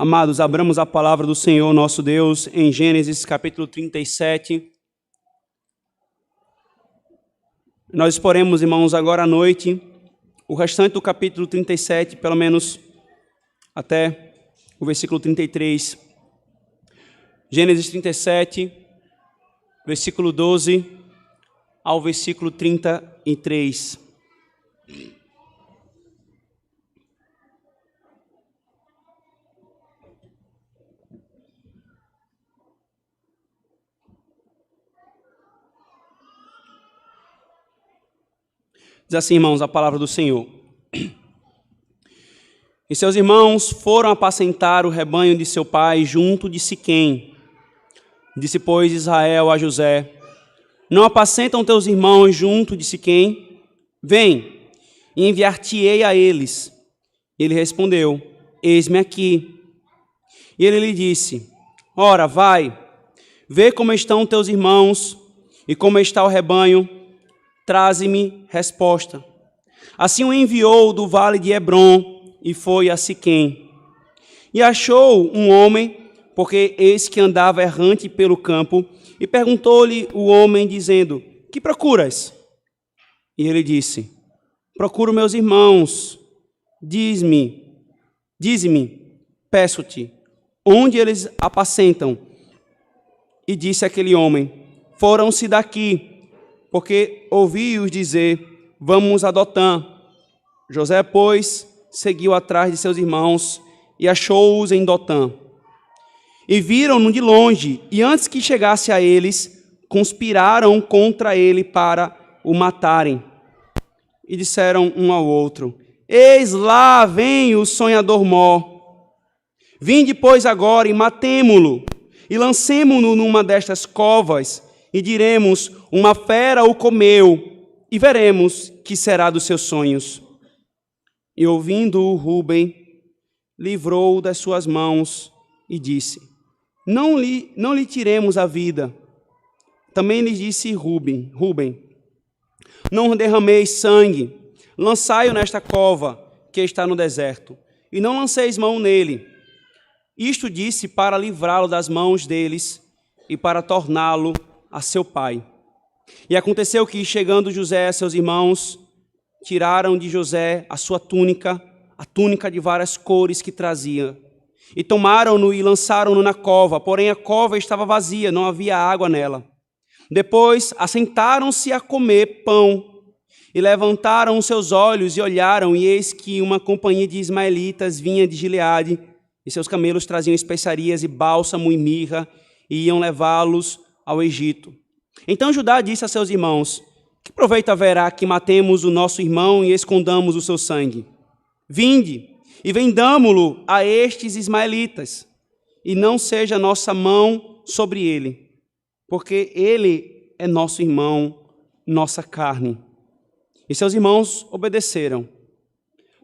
Amados, abramos a palavra do Senhor nosso Deus em Gênesis capítulo 37. Nós exporemos, irmãos, agora à noite o restante do capítulo 37, pelo menos até o versículo 33. Gênesis 37, versículo 12 ao versículo 33. Diz assim, irmãos, a palavra do Senhor. E seus irmãos foram apacentar o rebanho de seu pai junto de Siquém. Disse, pois, Israel a José: não apacentam teus irmãos junto de Siquém? Vem, e enviar-te-ei a eles. Ele respondeu: eis-me aqui. E ele lhe disse: ora, vai, vê como estão teus irmãos e como está o rebanho. Traze-me resposta. Assim o enviou do vale de Hebrom e foi a Siquém. E achou um homem, porque eis que andava errante pelo campo, e perguntou-lhe o homem, dizendo: que procuras? E ele disse: procuro meus irmãos. Dize-me, peço-te, onde eles apacentam? E disse aquele homem: foram-se daqui, porque ouvi-os dizer: vamos a Dotã. José, pois, seguiu atrás de seus irmãos e achou-os em Dotã. E viram-no de longe, e antes que chegasse a eles, conspiraram contra ele para o matarem. E disseram um ao outro: eis lá vem o sonhador mó. Vinde, pois, agora e matemo-lo, e lancemo-no numa destas covas, e diremos: uma fera o comeu, e veremos que será dos seus sonhos. E ouvindo-o Rúben, livrou-o das suas mãos e disse: não lhe tiremos a vida. Também lhe disse Rúben: não derrameis sangue, lançai-o nesta cova que está no deserto, e não lanceis mão nele. Isto disse para livrá-lo das mãos deles e para torná-lo a seu pai. E aconteceu que, chegando José a seus irmãos, tiraram de José a sua túnica, a túnica de várias cores que trazia, e tomaram-no e lançaram-no na cova, porém a cova estava vazia, não havia água nela. Depois assentaram-se a comer pão, e levantaram seus olhos e olharam, e eis que uma companhia de ismaelitas vinha de Gileade, e seus camelos traziam especiarias e bálsamo e mirra, e iam levá-los ao Egito. Então Judá disse a seus irmãos: que proveito haverá que matemos o nosso irmão e escondamos o seu sangue? Vinde e vendamo-lo a estes ismaelitas, e não seja nossa mão sobre ele, porque ele é nosso irmão, nossa carne. E seus irmãos obedeceram.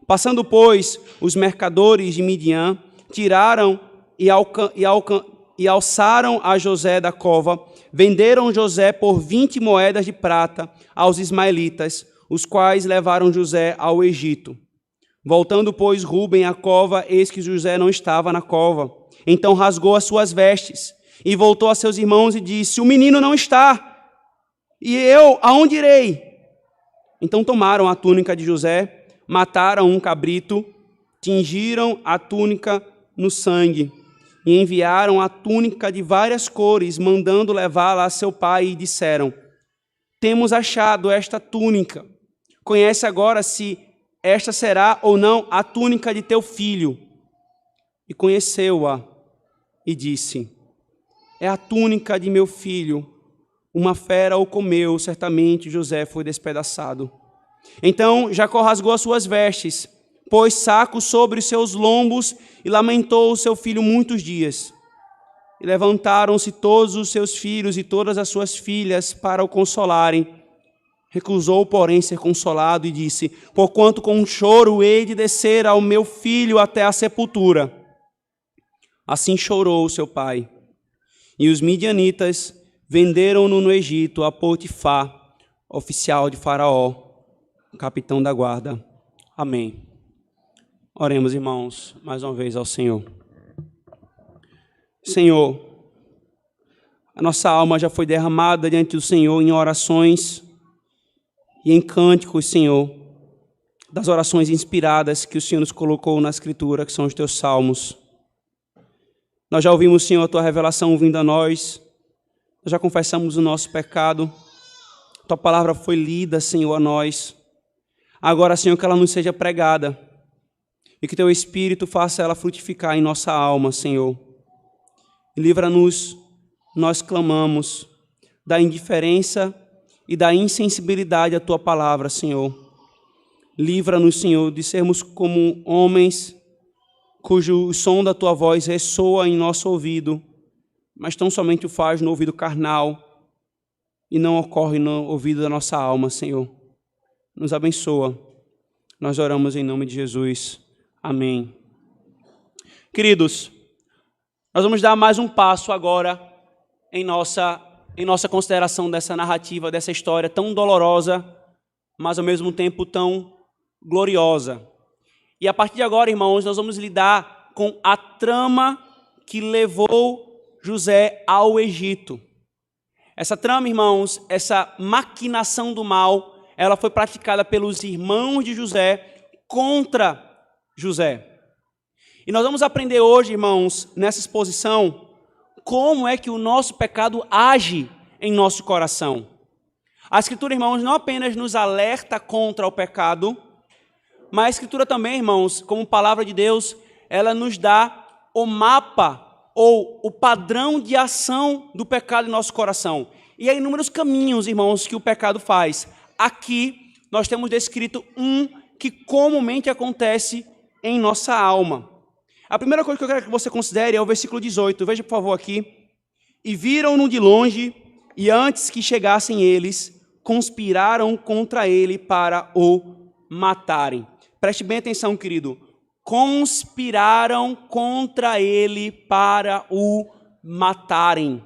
Passando, pois, os mercadores de Midian, tiraram e alçaram a José da cova, venderam José por 20 moedas de prata aos ismaelitas, os quais levaram José ao Egito. Voltando, pois, Rúben à cova, eis que José não estava na cova. Então rasgou as suas vestes e voltou a seus irmãos e disse: o menino não está, e eu aonde irei? Então tomaram a túnica de José, mataram um cabrito, tingiram a túnica no sangue, e enviaram a túnica de várias cores, mandando levá-la a seu pai, e disseram: temos achado esta túnica. Conhece agora se esta será ou não a túnica de teu filho. E conheceu-a e disse: é a túnica de meu filho. Uma fera o comeu, certamente José foi despedaçado. Então Jacó rasgou as suas vestes, pôs saco sobre os seus lombos e lamentou o seu filho muitos dias. E levantaram-se todos os seus filhos e todas as suas filhas para o consolarem. Recusou, porém, ser consolado e disse: porquanto com um choro hei de descer ao meu filho até a sepultura. Assim chorou seu pai. E os midianitas venderam-no no Egito a Potifar, oficial de Faraó, capitão da guarda. Amém. Oremos, irmãos, mais uma vez ao Senhor. Senhor, a nossa alma já foi derramada diante do Senhor em orações e em cânticos, Senhor, das orações inspiradas que o Senhor nos colocou na Escritura, que são os teus salmos. Nós já ouvimos, Senhor, a tua revelação vindo a nós, nós já confessamos o nosso pecado, tua palavra foi lida, Senhor, a nós. Agora, Senhor, que ela nos seja pregada e que teu Espírito faça ela frutificar em nossa alma, Senhor. Livra-nos, nós clamamos, da indiferença e da insensibilidade à tua palavra, Senhor. Livra-nos, Senhor, de sermos como homens cujo som da tua voz ressoa em nosso ouvido, mas tão somente o faz no ouvido carnal e não ocorre no ouvido da nossa alma, Senhor. Nos abençoa. Nós oramos em nome de Jesus. Amém. Queridos, nós vamos dar mais um passo agora em nossa consideração dessa narrativa, dessa história tão dolorosa, mas ao mesmo tempo tão gloriosa. E a partir de agora, irmãos, nós vamos lidar com a trama que levou José ao Egito. Essa trama, irmãos, essa maquinação do mal, ela foi praticada pelos irmãos de José contra José. E nós vamos aprender hoje, irmãos, nessa exposição, como é que o nosso pecado age em nosso coração. A Escritura, irmãos, não apenas nos alerta contra o pecado, mas a Escritura também, irmãos, como palavra de Deus, ela nos dá o mapa ou o padrão de ação do pecado em nosso coração. E há inúmeros caminhos, irmãos, que o pecado faz. Aqui nós temos descrito um que comumente acontece em nossa alma. A primeira coisa que eu quero que você considere é o versículo 18. Veja, por favor, aqui. E viram-no de longe, e antes que chegassem eles, conspiraram contra ele para o matarem. Preste bem atenção, querido. Conspiraram contra ele para o matarem.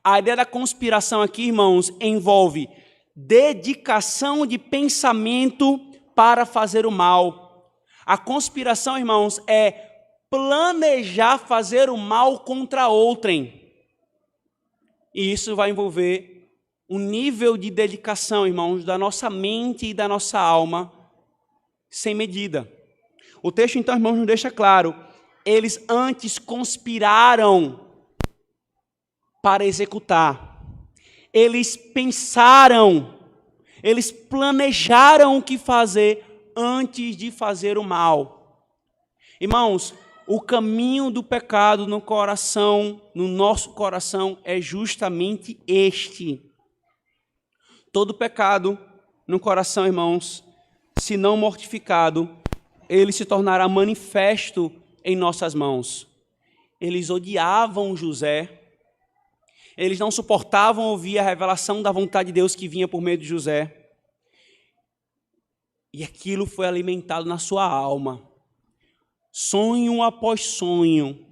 A ideia da conspiração aqui, irmãos, envolve dedicação de pensamento para fazer o mal. A conspiração, irmãos, é planejar fazer o mal contra outrem. E isso vai envolver um nível de dedicação, irmãos, da nossa mente e da nossa alma sem medida. O texto, então, irmãos, nos deixa claro, eles antes conspiraram para executar. Eles pensaram, eles planejaram o que fazer antes de fazer o mal. Irmãos, o caminho do pecado no coração, no nosso coração, é justamente este. Todo pecado no coração, irmãos, se não mortificado, ele se tornará manifesto em nossas mãos. Eles odiavam José, eles não suportavam ouvir a revelação da vontade de Deus que vinha por meio de José. E aquilo foi alimentado na sua alma. Sonho após sonho,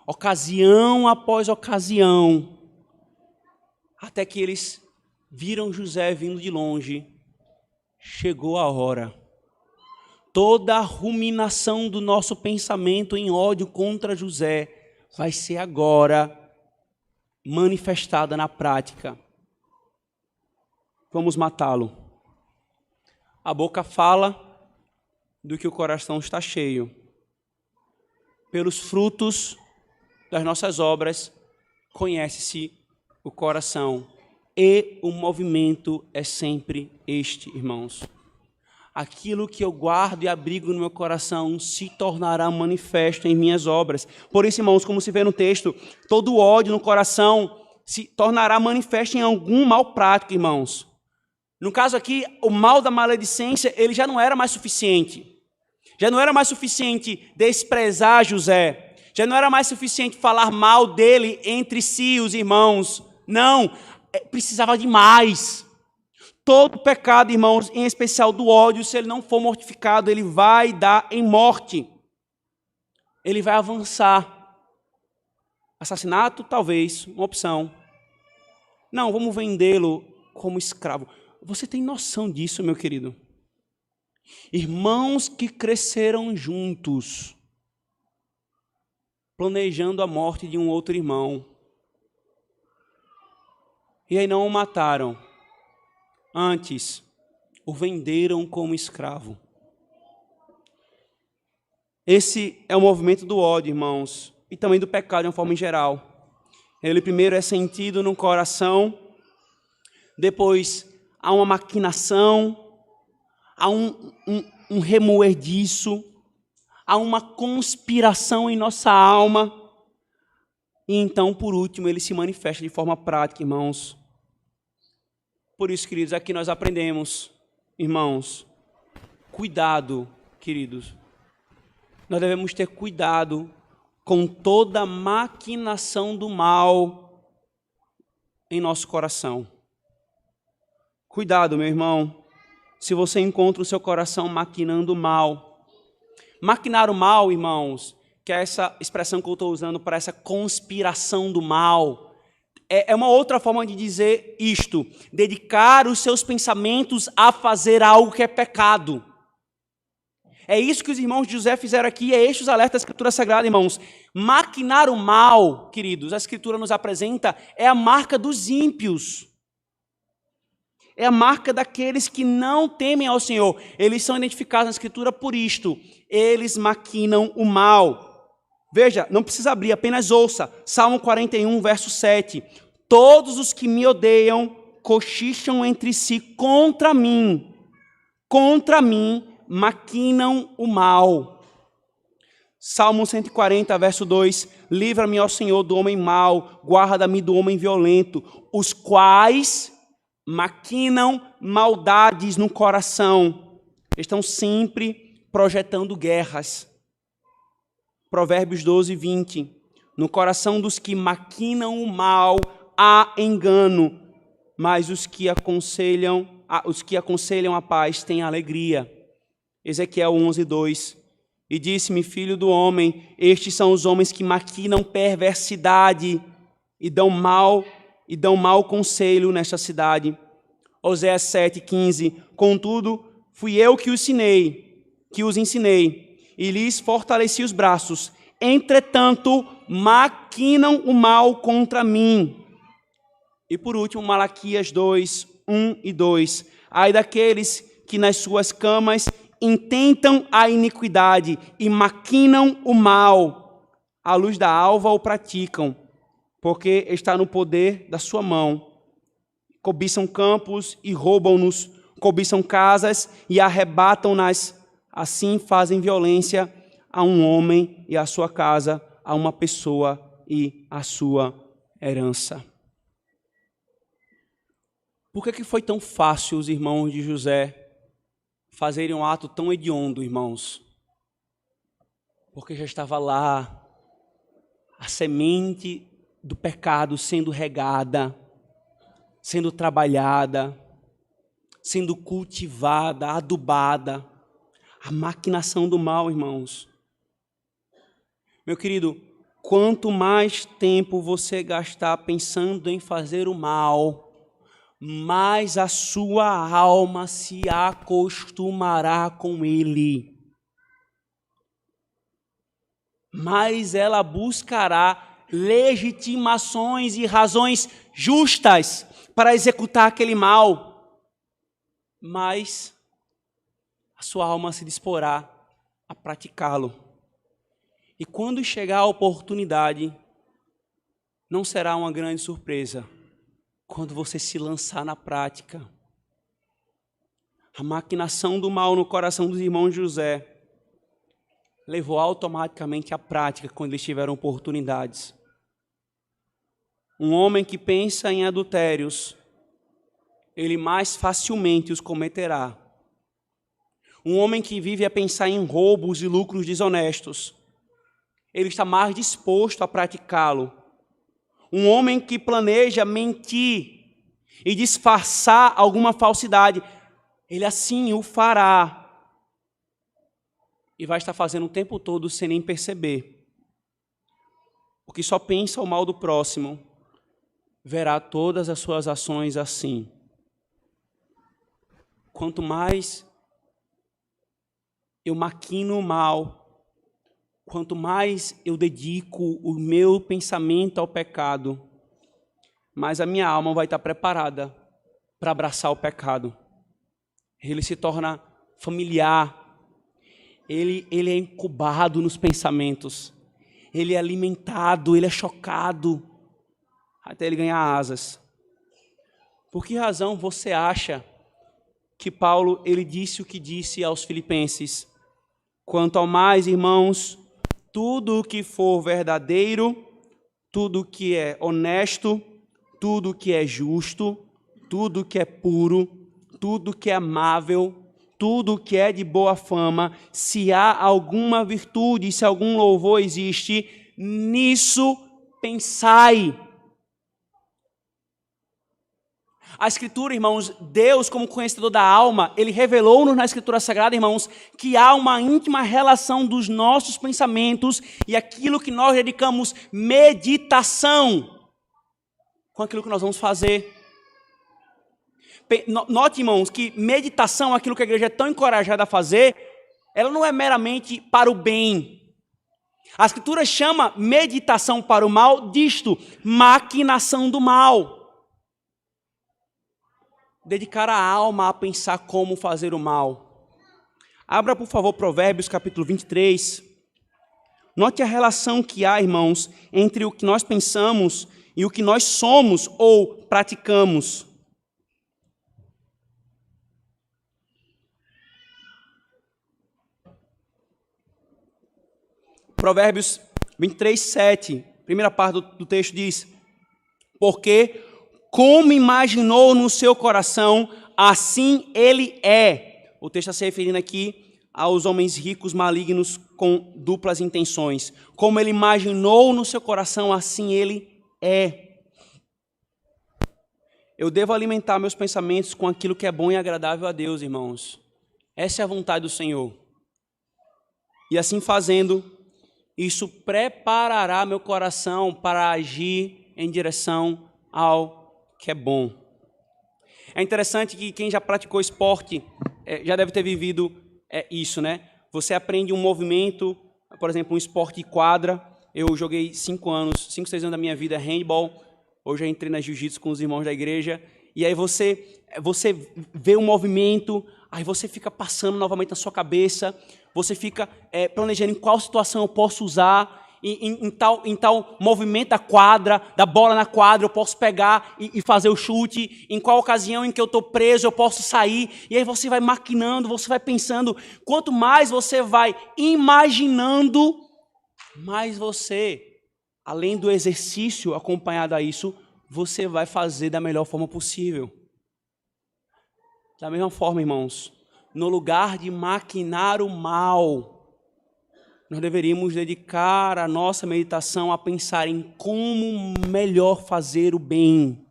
ocasião após ocasião, até que eles viram José vindo de longe. Chegou a hora. Toda a ruminação do nosso pensamento em ódio contra José vai ser agora manifestada na prática. Vamos matá-lo. A boca fala do que o coração está cheio. Pelos frutos das nossas obras, conhece-se o coração. E o movimento é sempre este, irmãos. Aquilo que eu guardo e abrigo no meu coração se tornará manifesto em minhas obras. Por isso, irmãos, como se vê no texto, todo ódio no coração se tornará manifesto em algum mal prático, irmãos. No caso aqui, o mal da maledicência, ele já não era mais suficiente. Já não era mais suficiente desprezar José. Já não era mais suficiente falar mal dele entre si, os irmãos. Não, precisava de mais. Todo pecado, irmãos, em especial do ódio, se ele não for mortificado, ele vai dar em morte. Ele vai avançar. Assassinato, talvez, uma opção. Não, vamos vendê-lo como escravo. Você tem noção disso, meu querido? Irmãos que cresceram juntos, planejando a morte de um outro irmão. E aí não o mataram. Antes, o venderam como escravo. Esse é o movimento do ódio, irmãos, e também do pecado de uma forma em geral. Ele primeiro é sentido no coração, depois há uma maquinação, há um remoer disso, há uma conspiração em nossa alma, e então, por último, ele se manifesta de forma prática, irmãos. Por isso, queridos, aqui nós aprendemos, irmãos, cuidado, queridos. Nós devemos ter cuidado com toda a maquinação do mal em nosso coração. Cuidado, meu irmão, se você encontra o seu coração maquinando o mal. Maquinar o mal, irmãos, que é essa expressão que eu estou usando para essa conspiração do mal, é uma outra forma de dizer isto: dedicar os seus pensamentos a fazer algo que é pecado. É isso que os irmãos de José fizeram aqui, é este os alertas da Escritura Sagrada, irmãos. Maquinar o mal, queridos, a Escritura nos apresenta, é a marca dos ímpios. É a marca daqueles que não temem ao Senhor. Eles são identificados na Escritura por isto. Eles maquinam o mal. Veja, não precisa abrir, apenas ouça. Salmo 41, verso 7. Todos os que me odeiam cochicham entre si contra mim. Contra mim maquinam o mal. Salmo 140, verso 2. Livra-me, ó Senhor, do homem mau, guarda-me do homem violento, os quais maquinam maldades no coração. Estão sempre projetando guerras. Provérbios 12, 20. No coração dos que maquinam o mal há engano, mas os que aconselham a paz têm alegria. Ezequiel 11, 2. E disse-me, filho do homem, estes são os homens que maquinam perversidade e dão mau conselho nesta cidade. Oséias 7, 15. Contudo, fui eu que os ensinei, e lhes fortaleci os braços. Entretanto, maquinam o mal contra mim. E por último, Malaquias 2, 1 e 2. Ai daqueles que nas suas camas intentam a iniquidade e maquinam o mal, à luz da alva o praticam, porque está no poder da sua mão. Cobiçam campos e roubam-nos, cobiçam casas e arrebatam-nas, assim fazem violência a um homem e à sua casa, a uma pessoa e à sua herança. Por que foi tão fácil os irmãos de José fazerem um ato tão hediondo, irmãos? Porque já estava lá a semente do pecado sendo regada, sendo trabalhada, sendo cultivada, adubada. A maquinação do mal, irmãos. Meu querido, quanto mais tempo você gastar pensando em fazer o mal, mais a sua alma se acostumará com ele. Mais ela buscará legitimações e razões justas para executar aquele mal. Mas a sua alma se disporá a praticá-lo. E quando chegar a oportunidade, não será uma grande surpresa quando você se lançar na prática. A maquinação do mal no coração dos irmãos de José levou automaticamente à prática quando eles tiveram oportunidades. Um homem que pensa em adultérios, ele mais facilmente os cometerá. Um homem que vive a pensar em roubos e lucros desonestos, ele está mais disposto a praticá-lo. Um homem que planeja mentir e disfarçar alguma falsidade, ele assim o fará. E vai estar fazendo o tempo todo sem nem perceber. O que só pensa o mal do próximo, verá todas as suas ações assim. Quanto mais eu maquino o mal, quanto mais eu dedico o meu pensamento ao pecado, mais a minha alma vai estar preparada para abraçar o pecado. Ele se torna familiar, ele é incubado nos pensamentos, ele é alimentado, ele é chocado, até ele ganhar asas. Por que razão você acha que Paulo ele disse o que disse aos filipenses? Quanto ao mais, irmãos, tudo o que for verdadeiro, tudo o que é honesto, tudo o que é justo, tudo o que é puro, tudo o que é amável, tudo o que é de boa fama, se há alguma virtude, se algum louvor existe, nisso pensai. A Escritura, irmãos, Deus, como conhecedor da alma, Ele revelou-nos na Escritura Sagrada, irmãos, que há uma íntima relação dos nossos pensamentos e aquilo que nós dedicamos meditação com aquilo que nós vamos fazer. Note, irmãos, que meditação, aquilo que a igreja é tão encorajada a fazer, ela não é meramente para o bem. A Escritura chama meditação para o mal disto, maquinação do mal. Dedicar a alma a pensar como fazer o mal. Abra, por favor, Provérbios capítulo 23. Note a relação que há, irmãos, entre o que nós pensamos e o que nós somos ou praticamos. Provérbios 23, 7. Primeira parte do texto diz: porque como imaginou no seu coração, assim ele é. O texto está se referindo aqui aos homens ricos malignos com duplas intenções. Como ele imaginou no seu coração, assim ele é. Eu devo alimentar meus pensamentos com aquilo que é bom e agradável a Deus, irmãos. Essa é a vontade do Senhor. E assim fazendo, isso preparará meu coração para agir em direção ao que é bom. É interessante que quem já praticou esporte já deve ter vivido isso, né? Você aprende um movimento, por exemplo, um esporte de quadra. Eu joguei 5, 6 anos da minha vida handball. Hoje eu entrei na jiu-jitsu com os irmãos da igreja. E aí você vê um movimento, aí você fica passando novamente na sua cabeça, você fica planejando em qual situação eu posso usar. Em tal movimento da quadra, da bola na quadra, eu posso pegar e fazer o chute. Em qual ocasião em que eu estou preso, eu posso sair. E aí você vai maquinando, você vai pensando. Quanto mais você vai imaginando, mais você, além do exercício acompanhado a isso, você vai fazer da melhor forma possível. Da mesma forma, irmãos, no lugar de maquinar o mal, nós deveríamos dedicar a nossa meditação a pensar em como melhor fazer o bem.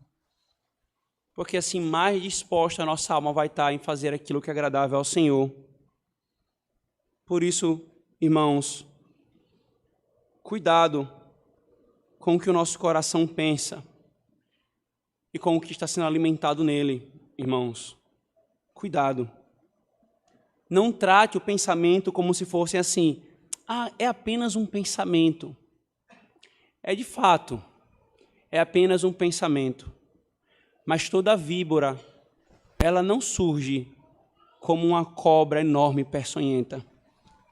Porque assim, mais disposta a nossa alma vai estar em fazer aquilo que é agradável ao Senhor. Por isso, irmãos, cuidado com o que o nosso coração pensa e com o que está sendo alimentado nele, irmãos. Cuidado. Não trate o pensamento como se fosse assim: é apenas um pensamento. De fato, é apenas um pensamento. Mas toda víbora, ela não surge como uma cobra enorme e peçonhenta.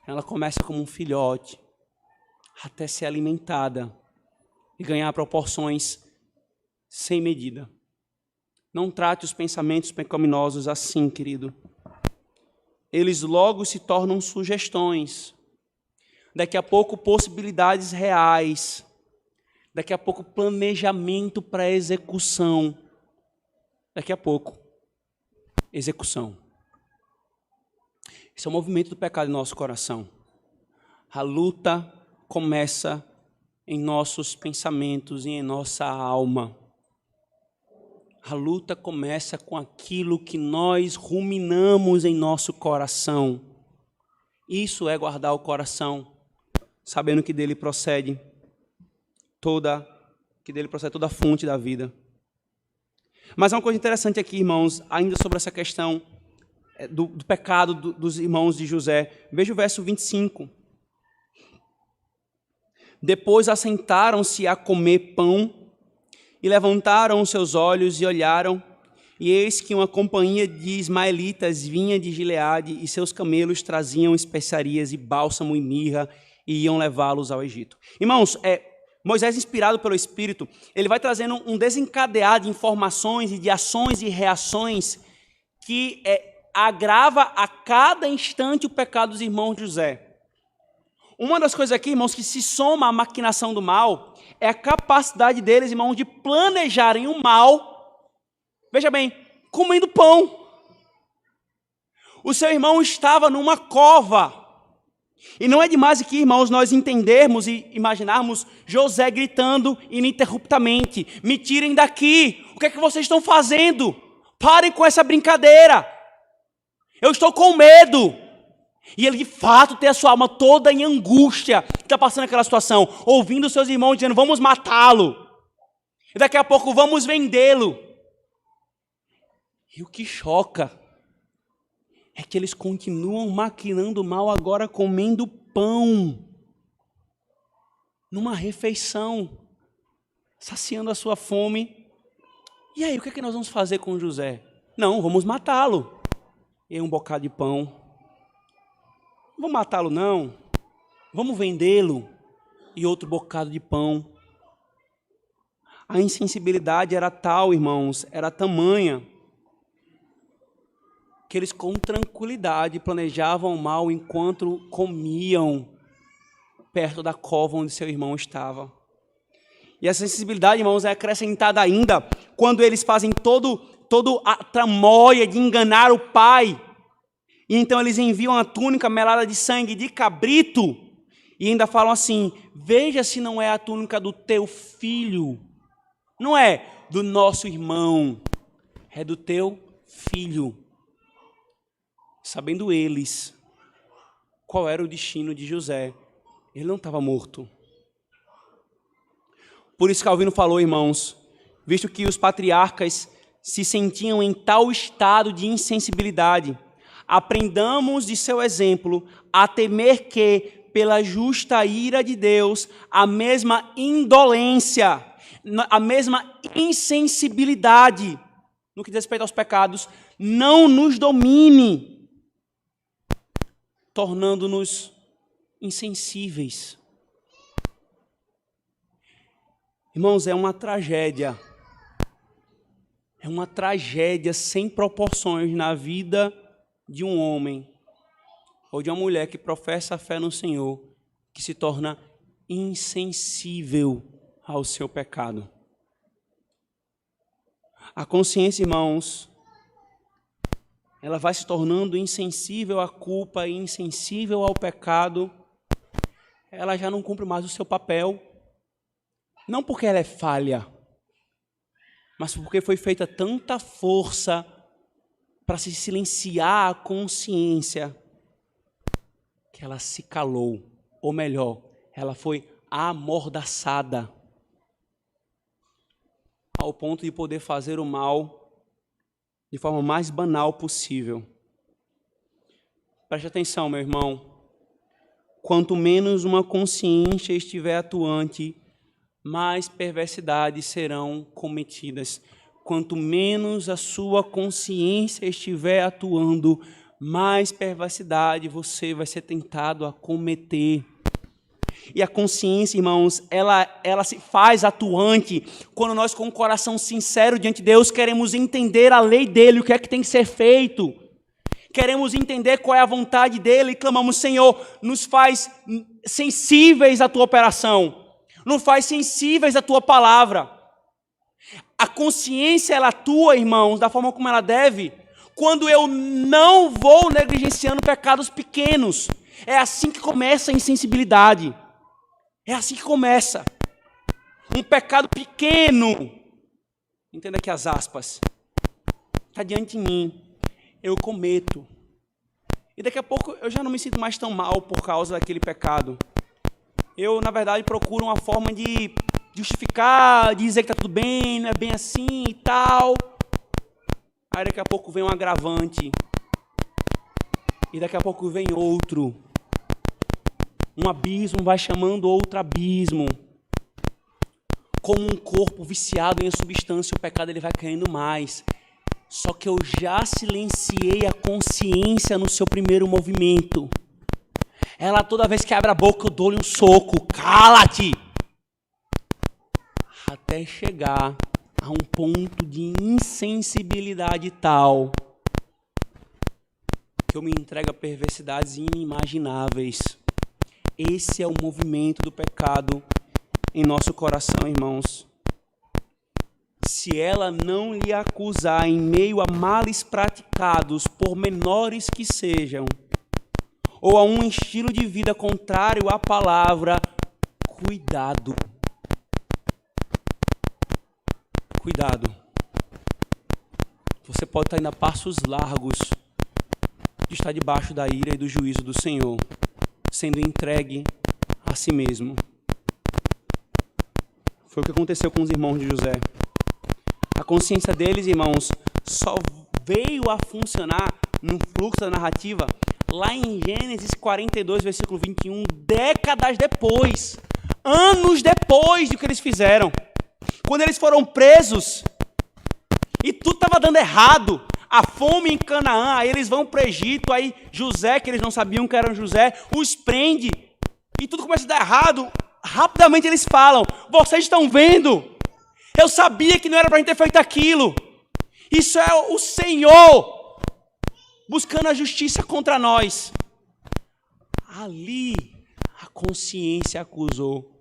Ela começa como um filhote, até ser alimentada e ganhar proporções sem medida. Não trate os pensamentos pecaminosos assim, querido. Eles logo se tornam sugestões. Daqui a pouco, possibilidades reais. Daqui a pouco, planejamento para execução. Daqui a pouco, execução. Esse é o movimento do pecado em nosso coração. A luta começa em nossos pensamentos e em nossa alma. A luta começa com aquilo que nós ruminamos em nosso coração. Isso é guardar o coração, sabendo que dele procede toda a fonte da vida. Mas há uma coisa interessante aqui, irmãos, ainda sobre essa questão do pecado dos irmãos de José. Veja o verso 25. Depois assentaram-se a comer pão e levantaram seus olhos e olharam, e eis que uma companhia de ismaelitas vinha de Gileade e seus camelos traziam especiarias e bálsamo e mirra e iam levá-los ao Egito. Irmãos, Moisés, inspirado pelo Espírito, ele vai trazendo um desencadear de informações e de ações e reações que agrava a cada instante o pecado dos irmãos de José. Uma das coisas aqui, irmãos, que se soma à maquinação do mal é a capacidade deles, irmãos, de planejarem o mal, veja bem, comendo pão. O seu irmão estava numa cova. E não é demais aqui, irmãos, nós entendermos e imaginarmos José gritando ininterruptamente: me tirem daqui, o que é que vocês estão fazendo? Parem com essa brincadeira, eu estou com medo. E ele de fato tem a sua alma toda em angústia, está passando aquela situação, ouvindo seus irmãos dizendo: vamos matá-lo, e daqui a pouco vamos vendê-lo. E o que choca é que eles continuam maquinando mal agora, comendo pão, numa refeição, saciando a sua fome. E aí, o que é que nós vamos fazer com José? Não, vamos matá-lo. E um bocado de pão. Não vamos matá-lo não, vamos vendê-lo. E outro bocado de pão. A insensibilidade era tal, irmãos, era tamanha, que eles com tranquilidade planejavam o mal enquanto comiam perto da cova onde seu irmão estava. E a sensibilidade, irmãos, é acrescentada ainda quando eles fazem toda a tramóia de enganar o pai. E então eles enviam a túnica melada de sangue de cabrito e ainda falam assim: veja se não é a túnica do teu filho. Não é do nosso irmão, é do teu filho. Sabendo eles qual era o destino de José, ele não estava morto. Por isso Calvino falou, irmãos, visto que os patriarcas se sentiam em tal estado de insensibilidade, aprendamos de seu exemplo a temer que, pela justa ira de Deus, a mesma indolência, a mesma insensibilidade no que diz respeito aos pecados, não nos domine, tornando-nos insensíveis. Irmãos, é uma tragédia sem proporções na vida de um homem ou de uma mulher que professa a fé no Senhor, que se torna insensível ao seu pecado. A consciência, irmãos, ela vai se tornando insensível à culpa e insensível ao pecado. Ela já não cumpre mais o seu papel, não porque ela é falha, mas porque foi feita tanta força para se silenciar a consciência, que ela se calou, ou melhor, ela foi amordaçada, ao ponto de poder fazer o mal de forma mais banal possível. Preste atenção, meu irmão. Quanto menos uma consciência estiver atuante, mais perversidades serão cometidas. Quanto menos a sua consciência estiver atuando, mais perversidade você vai ser tentado a cometer. E a consciência, irmãos, ela se faz atuante quando nós, com o coração sincero diante de Deus, queremos entender a lei dele, o que é que tem que ser feito. Queremos entender qual é a vontade dele e clamamos: Senhor, nos faz sensíveis à tua operação, nos faz sensíveis à tua palavra. A consciência, ela atua, irmãos, da forma como ela deve, quando eu não vou negligenciando pecados pequenos. É assim que começa a insensibilidade. É assim que começa. Um pecado pequeno, entenda aqui as aspas, está diante de mim, eu cometo. E daqui a pouco eu já não me sinto mais tão mal por causa daquele pecado. Eu, na verdade, procuro uma forma de justificar, de dizer que está tudo bem, não é bem assim e tal. Aí daqui a pouco vem um agravante. E daqui a pouco vem outro. Um abismo vai chamando outro abismo. Como um corpo viciado em substância, o pecado ele vai caindo mais. Só que eu já silenciei a consciência no seu primeiro movimento. Ela toda vez que abre a boca eu dou-lhe um soco. Cala-te! Até chegar a um ponto de insensibilidade tal que eu me entrego a perversidades inimagináveis. Esse é o movimento do pecado em nosso coração, irmãos. Se ela não lhe acusar em meio a males praticados, por menores que sejam, ou a um estilo de vida contrário à palavra, cuidado. Cuidado. Você pode estar indo a passos largos de estar debaixo da ira e do juízo do Senhor, sendo entregue a si mesmo. Foi o que aconteceu com os irmãos de José. A consciência deles, irmãos, só veio a funcionar no fluxo da narrativa lá em Gênesis 42, versículo 21, décadas depois, anos depois do que eles fizeram. Quando eles foram presos e tudo estava dando errado, a fome em Canaã, aí eles vão para o Egito, aí José, que eles não sabiam que era José, os prende e tudo começa a dar errado. Rapidamente eles falam: vocês estão vendo? Eu sabia que não era para a gente ter feito aquilo. Isso é o Senhor buscando a justiça contra nós. Ali a consciência acusou.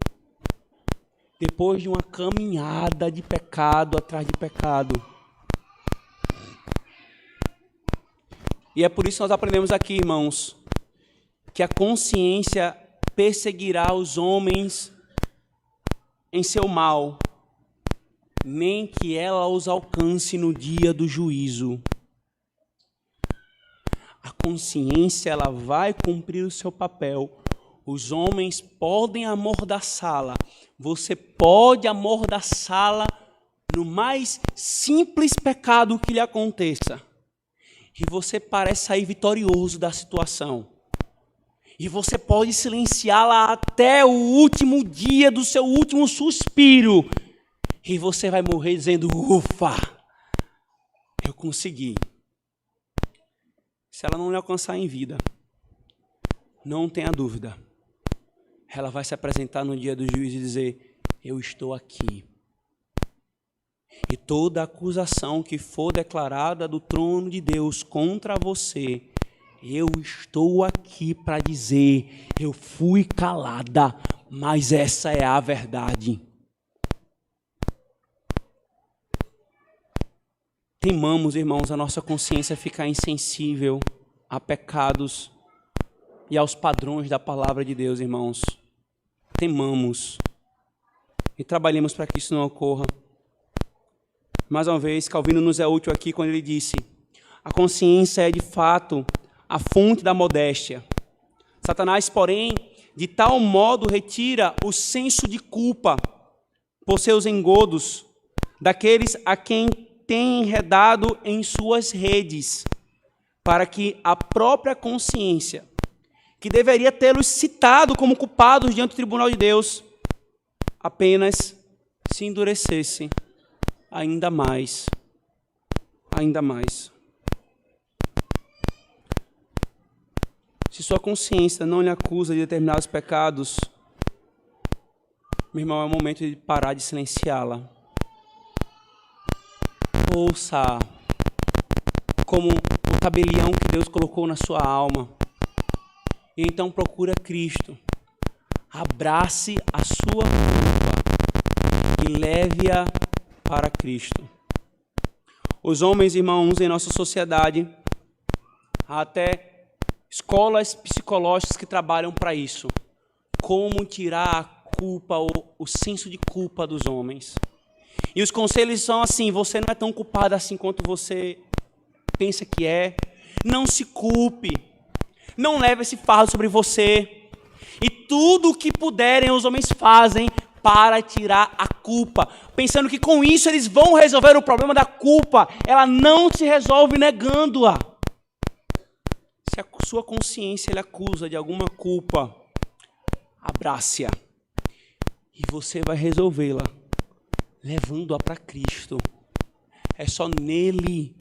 Depois de uma caminhada de pecado atrás de pecado. E é por isso que nós aprendemos aqui, irmãos, que a consciência perseguirá os homens em seu mal, nem que ela os alcance no dia do juízo. A consciência, ela vai cumprir o seu papel. Os homens podem amordaçá-la. Você pode amordaçá-la no mais simples pecado que lhe aconteça. E você parece sair vitorioso da situação. E você pode silenciá-la até o último dia do seu último suspiro. E você vai morrer dizendo: ufa, eu consegui. Se ela não lhe alcançar em vida, não tenha dúvida. Ela vai se apresentar no dia do juízo e dizer: eu estou aqui. E toda acusação que for declarada do trono de Deus contra você, eu estou aqui para dizer: eu fui calada, mas essa é a verdade. Temamos, irmãos, a nossa consciência ficar insensível a pecados e aos padrões da palavra de Deus, irmãos. Temamos e trabalhemos para que isso não ocorra. Mais uma vez, Calvino nos é útil aqui quando ele disse: a consciência é de fato a fonte da modéstia. Satanás, porém, de tal modo retira o senso de culpa por seus engodos daqueles a quem tem enredado em suas redes, para que a própria consciência, que deveria tê-los citado como culpados diante do tribunal de Deus, apenas se endurecesse ainda mais. Ainda mais. Se sua consciência não lhe acusa de determinados pecados, meu irmão, é o momento de parar de silenciá-la. Ouça como o tabelião que Deus colocou na sua alma. E então procura Cristo. Abrace a sua culpa e leve-a para Cristo. Os homens, irmãos, em nossa sociedade, há até escolas psicológicas que trabalham para isso. Como tirar a culpa, o senso de culpa dos homens. E os conselhos são assim: você não é tão culpado assim quanto você pensa que é. Não se culpe. Não leve esse fardo sobre você. E tudo o que puderem os homens fazem para tirar a culpa, pensando que com isso eles vão resolver o problema da culpa. Ela não se resolve negando-a. Se a sua consciência lhe acusa de alguma culpa, abrace-a. E você vai resolvê-la, levando-a para Cristo. É só nele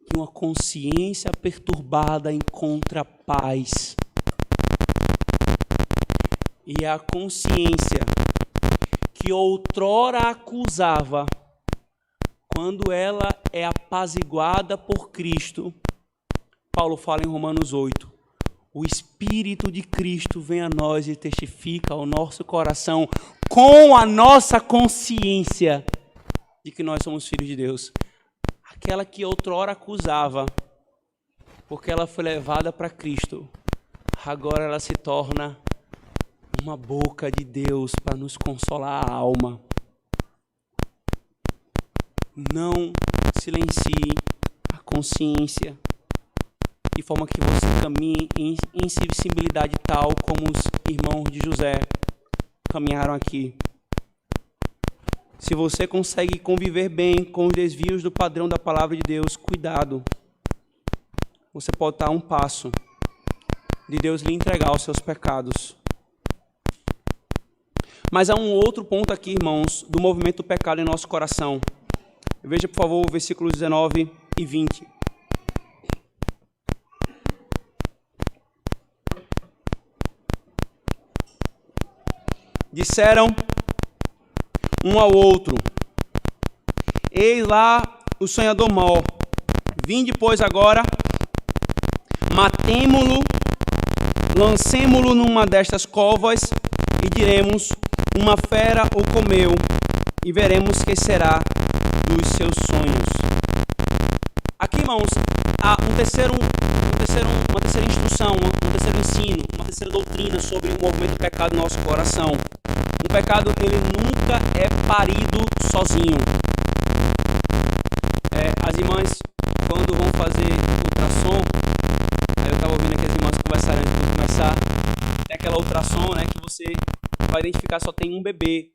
que uma consciência perturbada encontra paz. E é a consciência que outrora acusava, quando ela é apaziguada por Cristo, Paulo fala em Romanos 8, o Espírito de Cristo vem a nós e testifica ao nosso coração com a nossa consciência de que nós somos filhos de Deus. Aquela que outrora acusava, porque ela foi levada para Cristo, agora ela se torna uma boca de Deus para nos consolar a alma. Não silencie a consciência, de forma que você caminhe em insensibilidade tal como os irmãos de José caminharam aqui. Se você consegue conviver bem com os desvios do padrão da palavra de Deus, cuidado. Você pode estar a um passo de Deus lhe entregar os seus pecados. Mas há um outro ponto aqui, irmãos, do movimento do pecado em nosso coração. Veja, por favor, versículos 19 e 20. Disseram um ao outro: eis lá o sonhador mor. Vinde, pois, agora, matemo-lo, lancemo-lo numa destas covas e diremos: uma fera o comeu, e veremos que será dos seus sonhos. Aqui, irmãos, há uma terceira instrução, um terceiro ensino, uma terceira doutrina sobre o movimento do pecado no nosso coração. O pecado, ele nunca é parido sozinho. As irmãs, quando vão fazer ultrassom, eu estava ouvindo aquelas irmãs conversarem antes de começar, tem aquela ultrassom, né, que você vai identificar só tem um bebê,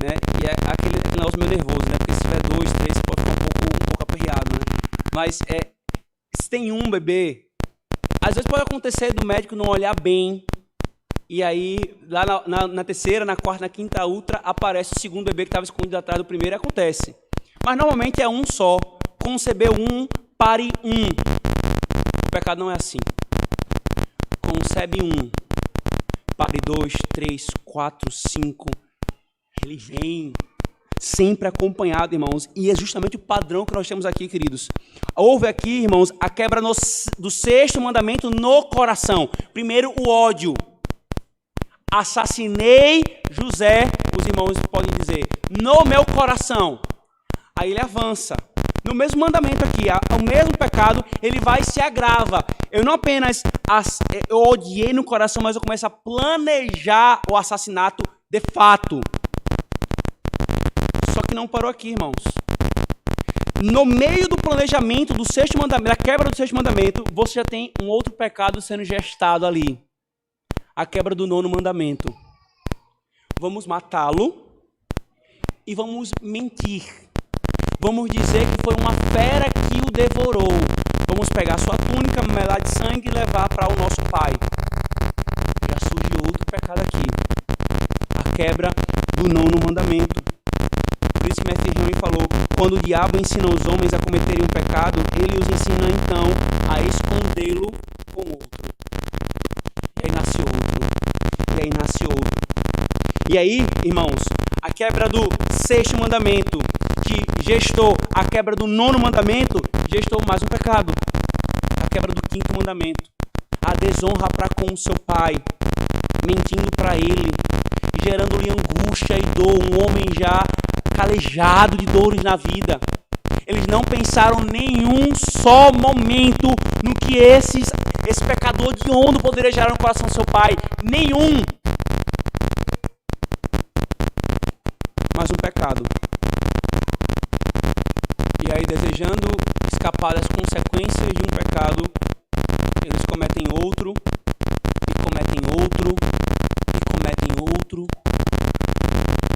né, e é aquele negócio meio nervoso, né, porque se tiver 2, 3, você pode ficar um pouco aperreado, né, mas se tem um bebê, às vezes pode acontecer do médico não olhar bem, e aí lá na terceira, na quarta, na quinta ultra, aparece o segundo bebê que estava escondido atrás do primeiro, e acontece. Mas normalmente é um só, concebeu um, pare um. O pecado não é assim. Concebe um, pare 2, 3, 4, 5. Ele vem sempre acompanhado, irmãos. E é justamente o padrão que nós temos aqui, queridos. Houve aqui, irmãos, a quebra do sexto mandamento no coração. Primeiro, o ódio. Assassinei José, os irmãos podem dizer, no meu coração. Aí ele avança. No mesmo mandamento aqui, o mesmo pecado, ele vai e se agrava. Eu não apenas eu odiei no coração, mas eu começo a planejar o assassinato de fato. Só que não parou aqui, irmãos. No meio do planejamento do sexto mandamento, da quebra do sexto mandamento, você já tem um outro pecado sendo gestado ali. A quebra do nono mandamento. Vamos matá-lo e vamos mentir. Vamos dizer que foi uma fera que o devorou. Vamos pegar sua túnica, melar de sangue e levar para o nosso pai. Já surge outro pecado aqui. A quebra do nono mandamento. Por isso que Matthew Henry falou, quando o diabo ensina os homens a cometerem um pecado, ele os ensina então a escondê-lo com outro. E aí nasce outro. E aí nasce outro. E aí, irmãos, a quebra do sexto mandamento, que gestou a quebra do nono mandamento, gestou mais um pecado. A quebra do quinto mandamento. A desonra para com o seu pai, mentindo para ele, gerando-lhe angústia e dor, um homem já calejado de dores na vida. Eles não pensaram nenhum só momento no que esse pecador de onda poderia gerar no coração do seu pai. Nenhum. Mais um pecado. E aí, desejando escapar das consequências de um pecado, eles cometem outro, e cometem outro, e cometem outro.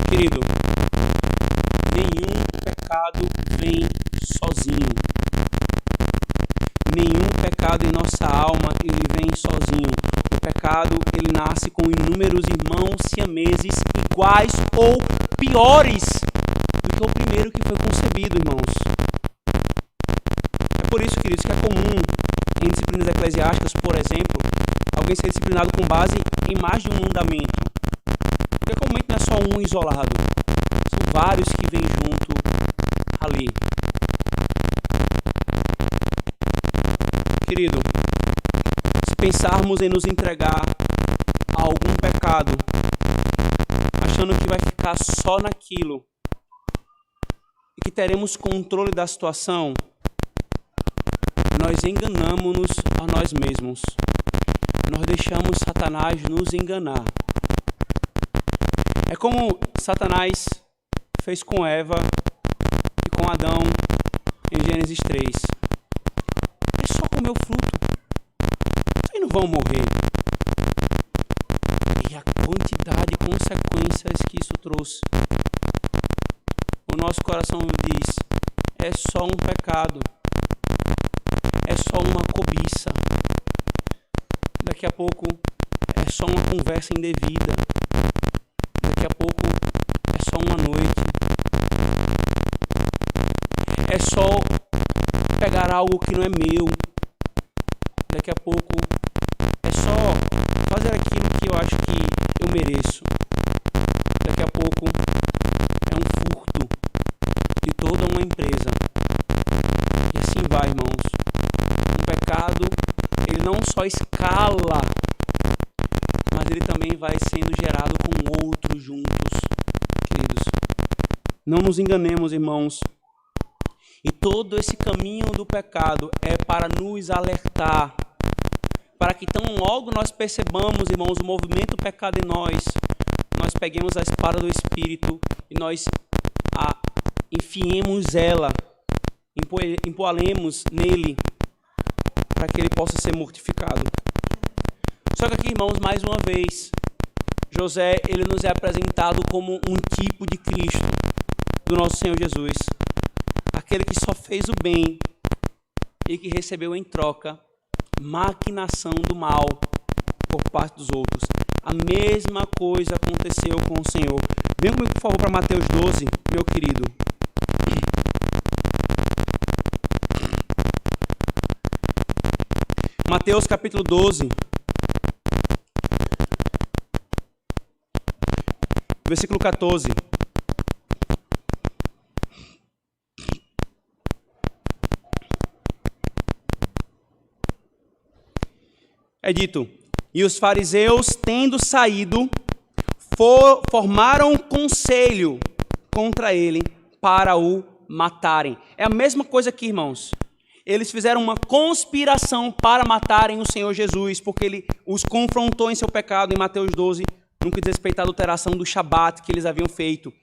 Querido, nenhum pecado vem sozinho. Nenhum pecado em nossa alma, ele vem sozinho. O pecado, ele nasce com inúmeros irmãos se vezes iguais ou piores do que o primeiro que foi concebido, irmãos. É por isso, queridos, que é comum em disciplinas eclesiásticas, por exemplo, alguém ser disciplinado com base em mais de um mandamento. Porque comumente não é só um isolado. São vários que vêm junto ali. Querido, se pensarmos em nos entregar a algum pecado, achando que vai ficar só naquilo e que teremos controle da situação, nós enganamos-nos a nós mesmos. Nós deixamos Satanás nos enganar. É como Satanás fez com Eva e com Adão em Gênesis 3. É só comer o fruto. Vocês não vão morrer. E a quantidade de consequências que isso trouxe. O nosso coração diz, é só um pecado. É só uma cobiça. Daqui a pouco é só uma conversa indevida. Daqui a pouco é só uma noite. É só pegar algo que não é meu. Daqui a pouco é só fazer aquilo que eu acho que eu mereço. Daqui a pouco é um furto de toda uma empresa. E assim vai, irmãos. Um pecado, ele não só escala, mas ele também vai sendo gerado com outros juntos, queridos. Não nos enganemos, irmãos. E todo esse caminho do pecado é para nos alertar, para que tão logo nós percebamos, irmãos, o movimento do pecado em nós peguemos a espada do Espírito e nós enfiemos ela, empoalemos nele, para que ele possa ser mortificado. Só que aqui, irmãos, mais uma vez, José, ele nos é apresentado como um tipo de Cristo, do nosso Senhor Jesus. Aquele que só fez o bem e que recebeu em troca maquinação do mal por parte dos outros. A mesma coisa aconteceu com o Senhor. Vem comigo, por favor, para Mateus 12, meu querido. Mateus capítulo 12, versículo 14. É dito, e os fariseus, tendo saído, formaram um conselho contra ele para o matarem. É a mesma coisa aqui, irmãos. Eles fizeram uma conspiração para matarem o Senhor Jesus, porque ele os confrontou em seu pecado em Mateus 12, no que diz respeito à adulteração do Shabat que eles haviam feito.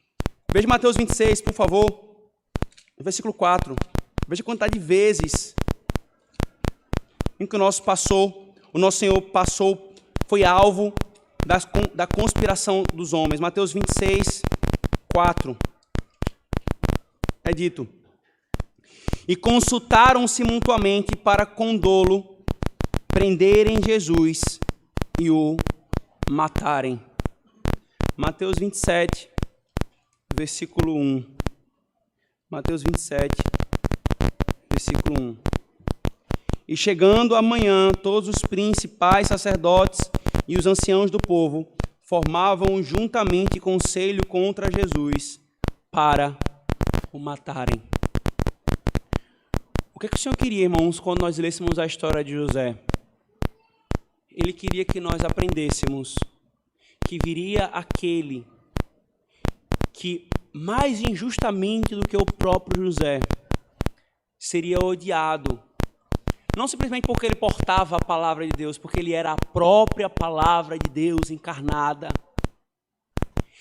Veja Mateus 26, por favor, versículo 4. Veja a quantidade de vezes em que o nosso Senhor passou, foi alvo da conspiração dos homens. Mateus 26, 4. É dito, e consultaram-se mutuamente para com dolo prenderem Jesus e o matarem. Mateus 27, versículo 1. Mateus 27, versículo 1. E chegando amanhã, todos os principais sacerdotes e os anciãos do povo formavam juntamente conselho contra Jesus para o matarem. O que o Senhor queria, irmãos, quando nós lêssemos a história de José? Ele queria que nós aprendêssemos que viria aquele que, mais injustamente do que o próprio José, seria odiado. Não simplesmente porque ele portava a palavra de Deus, porque ele era a própria palavra de Deus encarnada.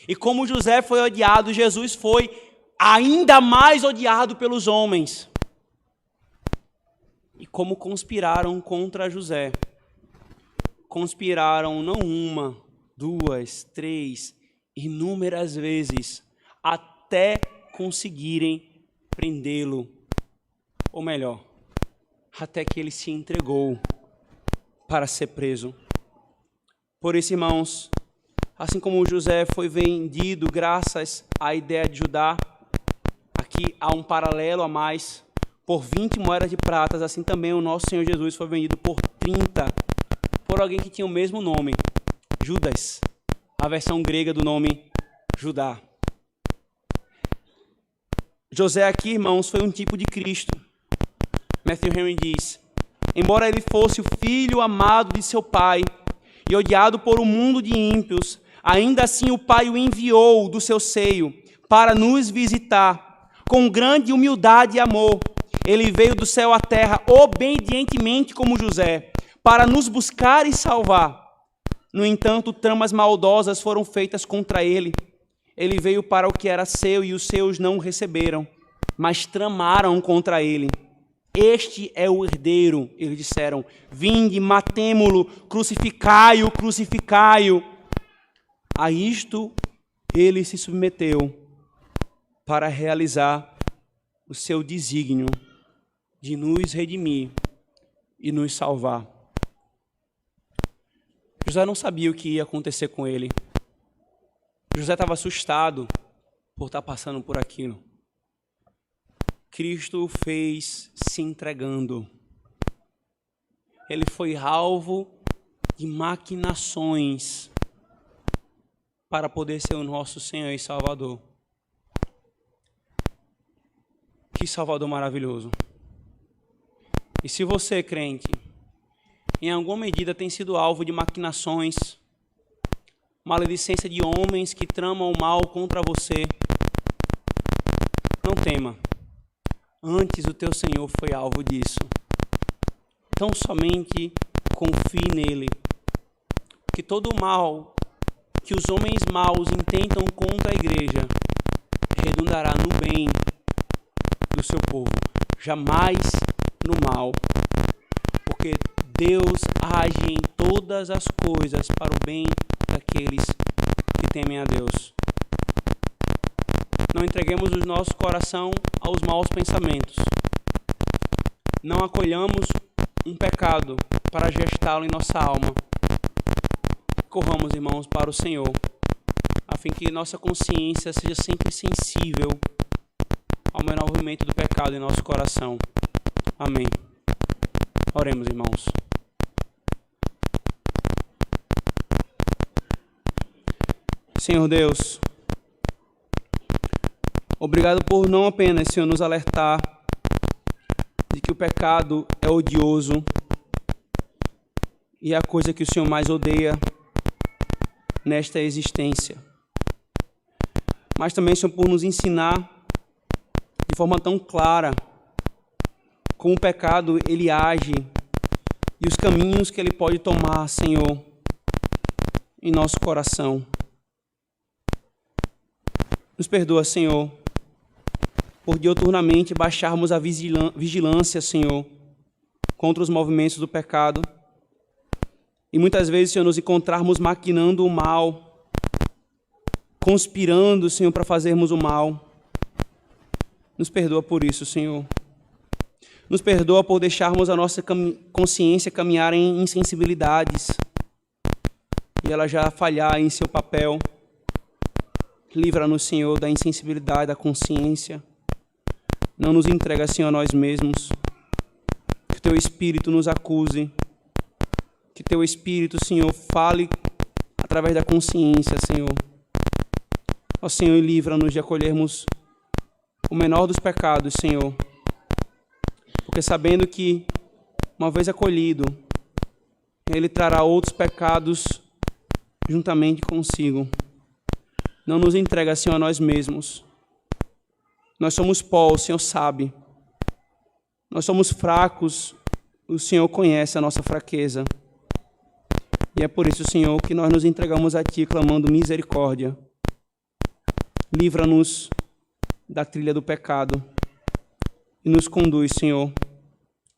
E como José foi odiado, Jesus foi ainda mais odiado pelos homens. E como conspiraram contra José, conspiraram não uma, duas, três, inúmeras vezes, até conseguirem prendê-lo, ou melhor, até que ele se entregou para ser preso. Por isso, irmãos, Assim como José foi vendido graças à ideia de Judá, aqui há um paralelo a mais, por 20 moedas de pratas, assim também o nosso Senhor Jesus foi vendido por 30, por alguém que tinha o mesmo nome, Judas, a versão grega do nome Judá. José aqui, irmãos, foi um tipo de Cristo. Matthew Henry diz: embora ele fosse o filho amado de seu pai e odiado por um mundo de ímpios, ainda assim o Pai o enviou do seu seio para nos visitar com grande humildade e amor. Ele veio do céu à terra obedientemente como José, para nos buscar e salvar. No entanto, tramas maldosas foram feitas contra ele. Ele veio para o que era seu e os seus não o receberam, mas tramaram contra ele. Este é o herdeiro, eles disseram. Vinde, matemo-lo, crucificai-o, crucificai-o. A isto ele se submeteu para realizar o seu desígnio de nos redimir e nos salvar. José não sabia o que ia acontecer com ele. José estava assustado por estar passando por aquilo. Cristo o fez se entregando. Ele foi alvo de maquinações para poder ser o nosso Senhor e Salvador. Que Salvador maravilhoso. E se você, crente, em alguma medida tem sido alvo de maquinações, maledicência de homens que tramam o mal contra você, não tema. Antes o teu Senhor foi alvo disso. Então somente confie nele. Que todo o mal que os homens maus intentam contra a igreja redundará no bem do seu povo, jamais no mal. Porque Deus age em todas as coisas para o bem daqueles que temem a Deus. Não entreguemos o nosso coração aos maus pensamentos. Não acolhamos um pecado para gestá-lo em nossa alma. Corramos, irmãos, para o Senhor, a fim que nossa consciência seja sempre sensível ao menor movimento do pecado em nosso coração. Amém. Oremos, irmãos. Senhor Deus, obrigado por não apenas, Senhor, nos alertar de que o pecado é odioso e é a coisa que o Senhor mais odeia nesta existência, mas também, Senhor, por nos ensinar de forma tão clara como o pecado ele age e os caminhos que ele pode tomar, Senhor, em nosso coração. Nos perdoa, Senhor, por diuturnamente baixarmos a vigilância, Senhor, contra os movimentos do pecado. E muitas vezes, Senhor, nos encontrarmos maquinando o mal, conspirando, Senhor, para fazermos o mal. Nos perdoa por isso, Senhor. Nos perdoa por deixarmos a nossa consciência caminhar em insensibilidades e ela já falhar em seu papel. Livra-nos, Senhor, da insensibilidade da consciência. Não nos entrega, Senhor, a nós mesmos. Que o Teu Espírito nos acuse. Que Teu Espírito, Senhor, fale através da consciência, Senhor. Ó Senhor, e livra-nos de acolhermos o menor dos pecados, Senhor. Porque sabendo que, uma vez acolhido, Ele trará outros pecados juntamente consigo. Não nos entrega, Senhor, a nós mesmos. Nós somos pó, o Senhor sabe. Nós somos fracos, o Senhor conhece a nossa fraqueza. E é por isso, Senhor, que nós nos entregamos a Ti, clamando misericórdia. Livra-nos da trilha do pecado e nos conduz, Senhor,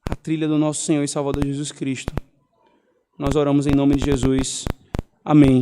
à trilha do nosso Senhor e Salvador Jesus Cristo. Nós oramos em nome de Jesus. Amém.